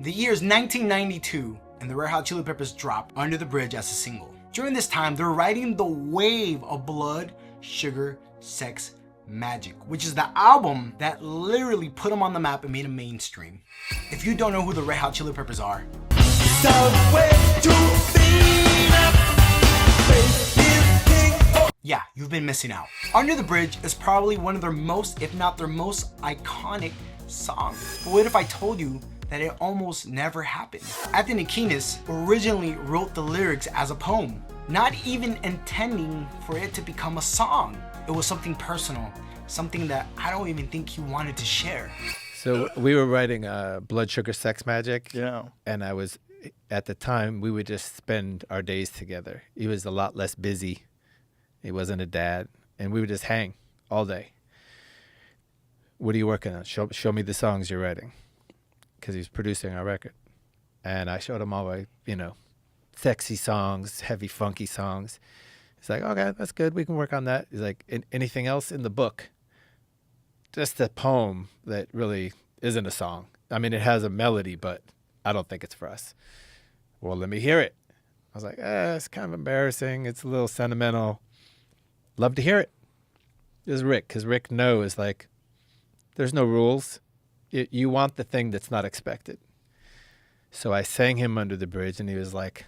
The year is 1992, and the Red Hot Chili Peppers dropped Under the Bridge as a single. During this time, they're riding the wave of Blood, Sugar, Sex, Magic, which is the album that literally put them on the map and made them mainstream. If you don't know who the Red Hot Chili Peppers are, yeah, you've been missing out. Under the Bridge is probably one of their most, if not their most iconic songs. But what if I told you that it almost never happened? Anthony Kiedis originally wrote the lyrics as a poem, not even intending for it to become a song. It was something personal, something that I don't even think he wanted to share. So we were writing Blood, Sugar, Sex, Magic. Yeah. And at the time, we would just spend our days together. He was a lot less busy. He wasn't a dad. And we would just hang all day. What are you working on? Show me the songs you're writing. Because he was producing our record. And I showed him all my, sexy songs, heavy, funky songs. He's like, okay, that's good. We can work on that. He's like, anything else in the book? Just a poem that really isn't a song. I mean, it has a melody, but I don't think it's for us. Well, let me hear it. I was like, it's kind of embarrassing. It's a little sentimental. Love to hear it. It was Rick, because Rick knows, there's no rules. You want the thing that's not expected. So I sang him Under the Bridge, and he was like,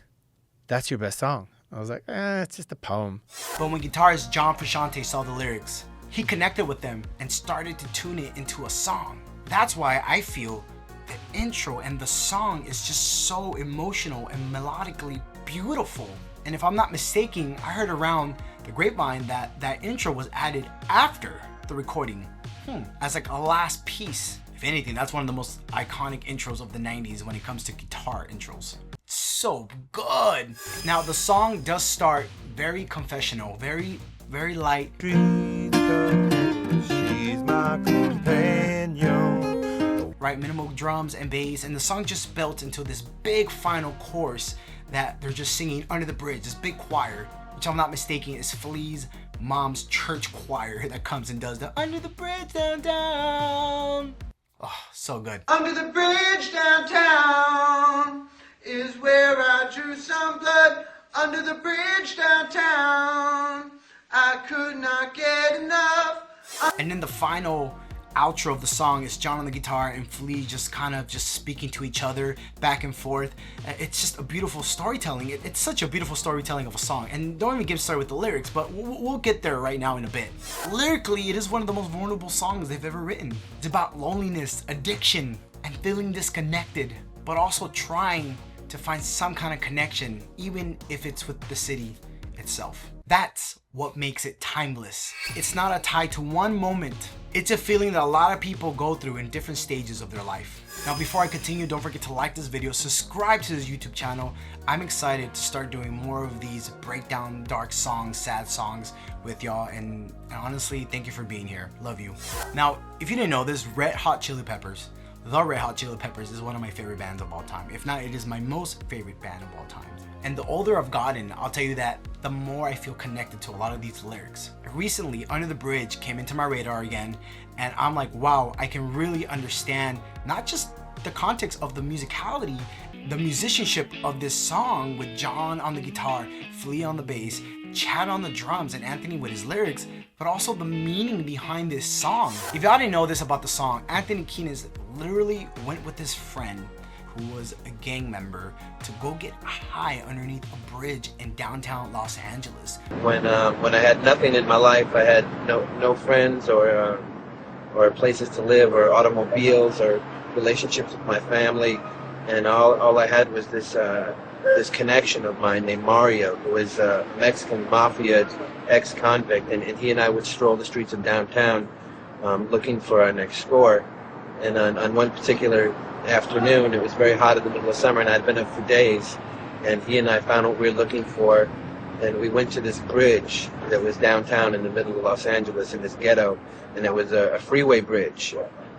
that's your best song. I was like, it's just a poem. But when guitarist John Frusciante saw the lyrics, he connected with them and started to tune it into a song. That's why I feel the intro and the song is just so emotional and melodically beautiful. And if I'm not mistaken, I heard around the grapevine that that intro was added after the recording as a last piece. If anything, that's one of the most iconic intros of the 90s when it comes to guitar intros. So good. Now the song does start very confessional, very light. She's my companion. Right, minimal drums and bass, and the song just built into this big final chorus that they're just singing under the bridge, this big choir, which I'm not mistaken is Flea's mom's church choir that comes and does the Under the Bridge Downtown. Oh, so good. Under the bridge downtown is where I drew some blood. Under the bridge downtown, I could not get enough. And then the final outro of the song is John on the guitar and Flea just kind of just speaking to each other back and forth. It's just a beautiful storytelling. It's such a beautiful storytelling of a song. And don't even get started with the lyrics, but we'll get there right now in a bit. Lyrically, it is one of the most vulnerable songs they've ever written. It's about loneliness, addiction, and feeling disconnected, but also trying to find some kind of connection, even if it's with the city itself. That's what makes it timeless. It's not a tie to one moment. It's a feeling that a lot of people go through in different stages of their life. Now, before I continue, don't forget to like this video, subscribe to this YouTube channel. I'm excited to start doing more of these breakdown, dark songs, sad songs with y'all. And honestly, thank you for being here. Love you. Now, if you didn't know this, Red Hot Chili Peppers, the Red Hot Chili Peppers is one of my favorite bands of all time. If not, it is my most favorite band of all time. And the older I've gotten, I'll tell you that the more I feel connected to a lot of these lyrics. Recently, Under the Bridge came into my radar again, and I'm like, wow, I can really understand not just the context of the musicality, the musicianship of this song with John on the guitar, Flea on the bass, Chad on the drums, and Anthony with his lyrics, but also the meaning behind this song. If y'all didn't know this about the song, Anthony Kiedis literally went with his friend who was a gang member to go get high underneath a bridge in downtown Los Angeles. When I had nothing in my life, I had no friends or places to live or automobiles or relationships with my family, and all I had was this connection of mine named Mario, who was a Mexican mafia ex-convict, and he and I would stroll the streets of downtown looking for our next score. And on one particular afternoon, it was very hot in the middle of summer, and I'd been up for days, and he and I found what we were looking for, and we went to this bridge that was downtown in the middle of Los Angeles in this ghetto, and it was a freeway bridge,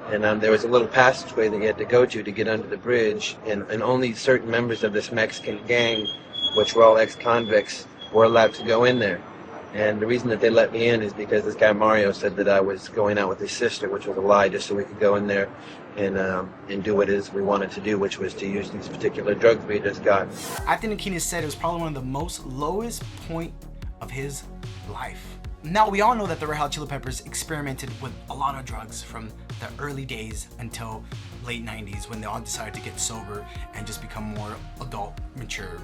and there was a little passageway that you had to go to get under the bridge, and only certain members of this Mexican gang, which were all ex-convicts, were allowed to go in there. And the reason that they let me in is because this guy Mario said that I was going out with his sister, which was a lie, just so we could go in there and do what it is we wanted to do, which was to use these particular drugs we had just got. Anthony Kiedis said it was probably one of the most lowest point of his life. Now, we all know that the Red Hot Chili Peppers experimented with a lot of drugs from the early days until late 90s, when they all decided to get sober and just become more adult, mature,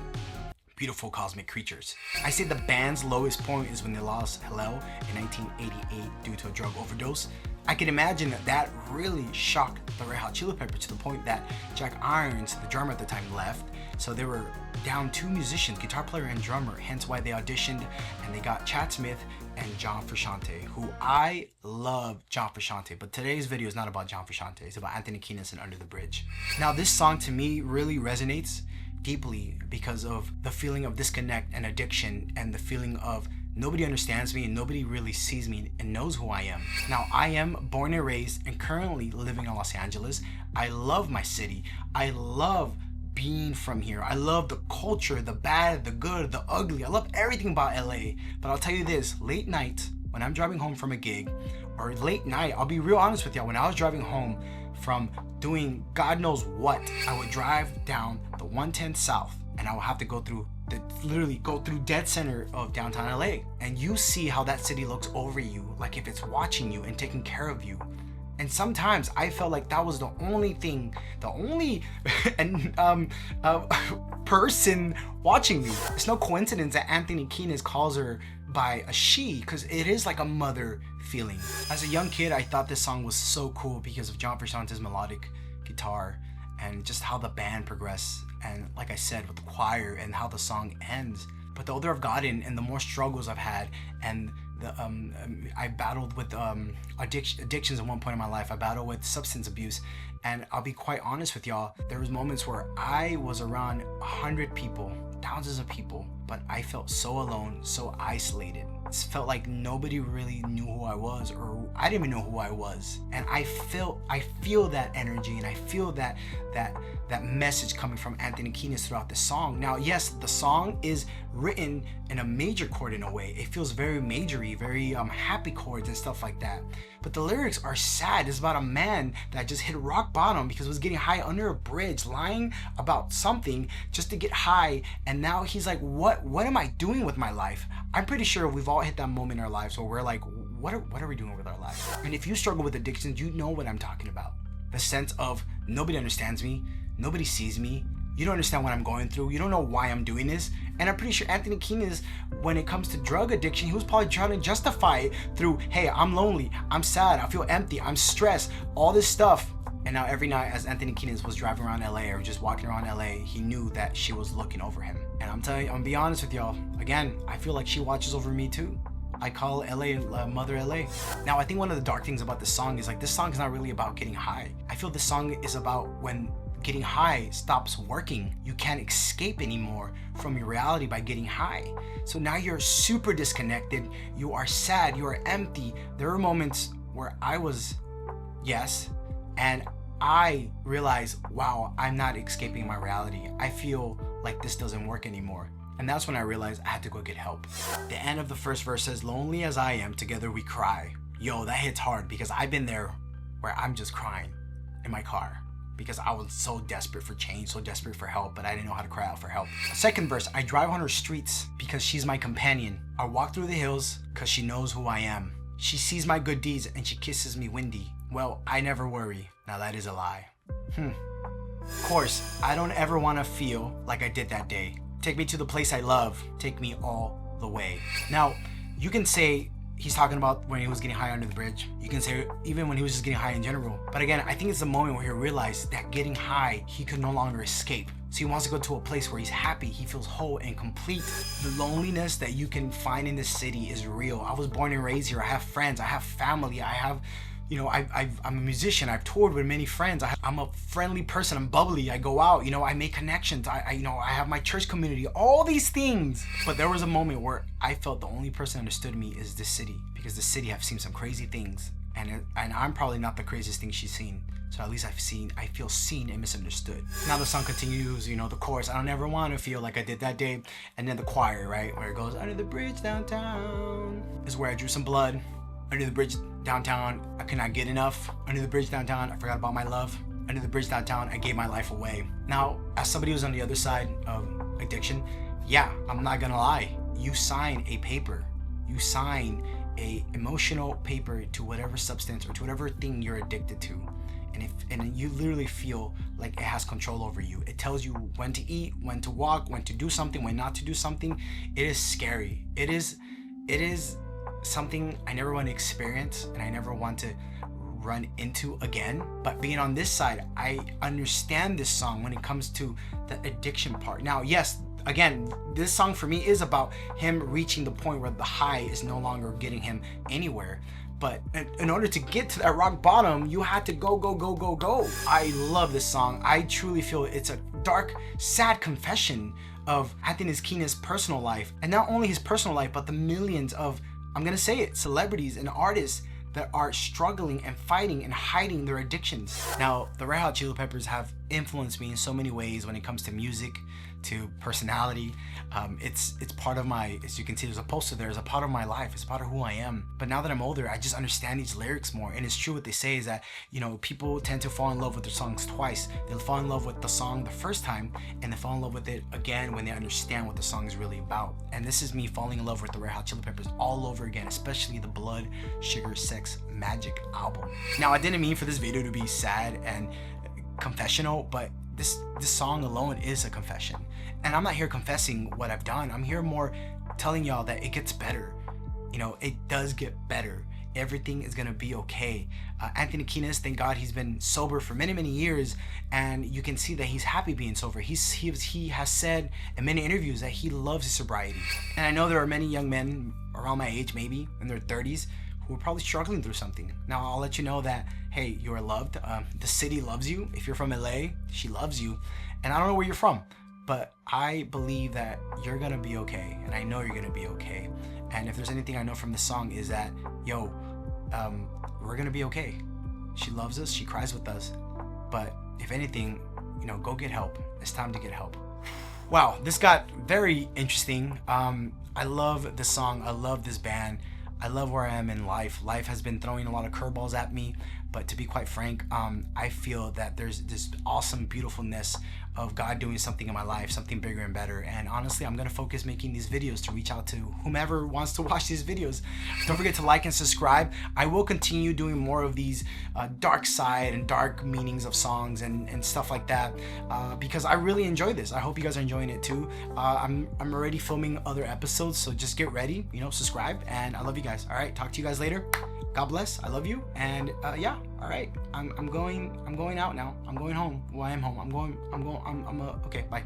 beautiful cosmic creatures. I say the band's lowest point is when they lost Hillel in 1988 due to a drug overdose. I can imagine that really shocked the Red Hot Chili Peppers to the point that Jack Irons, the drummer at the time, left. So they were down 2 musicians, guitar player and drummer, hence why they auditioned, and they got Chad Smith and John Frusciante, who I love John Frusciante, but today's video is not about John Frusciante, it's about Anthony Kiedis and Under the Bridge. Now, this song to me really resonates deeply because of the feeling of disconnect and addiction, and the feeling of nobody understands me and nobody really sees me and knows who I am. Now, I am born and raised and currently living in Los Angeles. I love my city. I love being from here. I love the culture, the bad, the good, the ugly. I love everything about LA. But I'll tell you this, late night when I'm driving home from a gig, or late night, I'll be real honest with y'all, when I was driving home from doing God knows what, I would drive down the 110 South and I would have to go through literally go through dead center of downtown LA, and you see how that city looks over you, like if it's watching you and taking care of you. And sometimes I felt like that was the only thing, the only person watching me. It's no coincidence that Anthony Kiedis calls her by a she, because it is like a mother feeling. As a young kid, I thought this song was so cool because of John Frusciante's melodic guitar and just how the band progressed, and like I said, with the choir and how the song ends. But the older I've gotten and the more struggles I've had, and I battled with addictions at one point in my life. I battled with substance abuse, and I'll be quite honest with y'all, there was moments where I was around 100 people, thousands of people, but I felt so alone, so isolated. It felt like nobody really knew who I was, or I didn't even know who I was. And I feel that energy, and I feel that message coming from Anthony Kiedis throughout the song. Now, yes, the song is written in a major chord in a way. It feels very majory, very happy chords and stuff like that. But the lyrics are sad. It's about a man that just hit rock bottom because he was getting high under a bridge, lying about something just to get high. And now he's like, what am I doing with my life? I'm pretty sure we've all hit that moment in our lives where we're like, what are we doing with our lives? And if you struggle with addictions, you know what I'm talking about. The sense of nobody understands me, nobody sees me, you don't understand what I'm going through, you don't know why I'm doing this. And I'm pretty sure Anthony Kiedis, when it comes to drug addiction, he was probably trying to justify it through, hey, I'm lonely, I'm sad, I feel empty, I'm stressed, all this stuff. And now every night as Anthony Kiedis was driving around LA or just walking around LA, he knew that she was looking over him. And I'm telling you, I'm gonna be honest with y'all, again, I feel like she watches over me too. I call LA Mother LA. Now, I think one of the dark things about this song is like, this song is not really about getting high. I feel this song is about when getting high stops working. You can't escape anymore from your reality by getting high. So now you're super disconnected. You are sad, you are empty. There were moments where I was, yes, and I realized, wow, I'm not escaping my reality. I feel like this doesn't work anymore. And that's when I realized I had to go get help. The end of the first verse says, lonely as I am, together we cry. Yo, that hits hard because I've been there where I'm just crying in my car because I was so desperate for change, so desperate for help, but I didn't know how to cry out for help. Second verse, I drive on her streets because she's my companion. I walk through the hills because she knows who I am. She sees my good deeds and she kisses me windy. Well, I never worry. Now that is a lie. Of course, I don't ever want to feel like I did that day. Take me to the place I love. Take me all the way. Now, you can say he's talking about when he was getting high under the bridge. You can say even when he was just getting high in general. But again, I think it's the moment where he realized that getting high, he could no longer escape. So he wants to go to a place where he's happy, he feels whole and complete. The loneliness that you can find in this city is real. I was born and raised here. I have friends, I have family, I have, you know, I'm a musician. I've toured with many friends. I'm a friendly person. I'm bubbly. I go out. You know, I make connections. I have my church community. All these things. But there was a moment where I felt the only person who understood me is this city, because the city have seen some crazy things, and I'm probably not the craziest thing she's seen. So at least I feel seen and misunderstood. Now the song continues, you know, the chorus, I don't ever want to feel like I did that day. And then the choir, right, where it goes, under the bridge downtown is where I drew some blood. Under the bridge downtown, I could not get enough. Under the bridge downtown, I forgot about my love. Under the bridge downtown, I gave my life away. Now, as somebody who's on the other side of addiction, yeah, I'm not gonna lie. You sign a paper. You sign a emotional paper to whatever substance or to whatever thing you're addicted to. And you literally feel like it has control over you. It tells you when to eat, when to walk, when to do something, when not to do something. It is scary. It is something I never want to experience and I never want to run into again. But being on this side, I understand this song when it comes to the addiction part. Now, yes, again, this song for me is about him reaching the point where the high is no longer getting him anywhere. But in order to get to that rock bottom, you had to go. I love this song. I truly feel it's a dark, sad confession of Anthony Kiedis' personal life. And not only his personal life, but the millions of, I'm gonna say it, celebrities and artists that are struggling and fighting and hiding their addictions. Now, the Red Hot Chili Peppers have influenced me in so many ways when it comes to music, to personality. It's part of my, as you can see, there's a poster there, it's a part of my life, it's a part of who I am. But now that I'm older, I just understand these lyrics more. And it's true what they say is that, you know, people tend to fall in love with their songs twice. They'll fall in love with the song the first time, and they fall in love with it again when they understand what the song is really about. And this is me falling in love with the Red Hot Chili Peppers all over again, especially the Blood, Sugar, Sex, Magic album. Now, I didn't mean for this video to be sad and confessional, but this song alone is a confession. And I'm not here confessing what I've done. I'm here more telling y'all that it gets better. You know, it does get better. Everything is gonna be okay. Anthony Kiedis, thank God, he's been sober for many years, and you can see that he's happy being sober. He has said in many interviews that he loves his sobriety. And I know there are many young men around my age, maybe in their 30s, who are probably struggling through something. Now, I'll let you know that, hey, you are loved. The city loves you. If you're from LA, she loves you. And I don't know where you're from, but I believe that you're gonna be okay. And I know you're gonna be okay. And if there's anything I know from this song is that, yo, we're gonna be okay. She loves us, she cries with us. But if anything, you know, go get help. It's time to get help. Wow, this got very interesting. I love this song, I love this band. I love where I am in life. Life has been throwing a lot of curveballs at me, but to be quite frank, I feel that there's this awesome beautifulness of God doing something in my life, something bigger and better. And honestly, I'm gonna focus making these videos to reach out to whomever wants to watch these videos. Don't forget to like and subscribe. I will continue doing more of these dark side and dark meanings of songs and stuff like that, because I really enjoy this. I hope you guys are enjoying it too. I'm already filming other episodes, so just get ready, you know, subscribe, and I love you guys. All right, talk to you guys later. God bless. I love you. And yeah, all right. I'm going out now. I'm going home. Well, I am home. Okay, bye.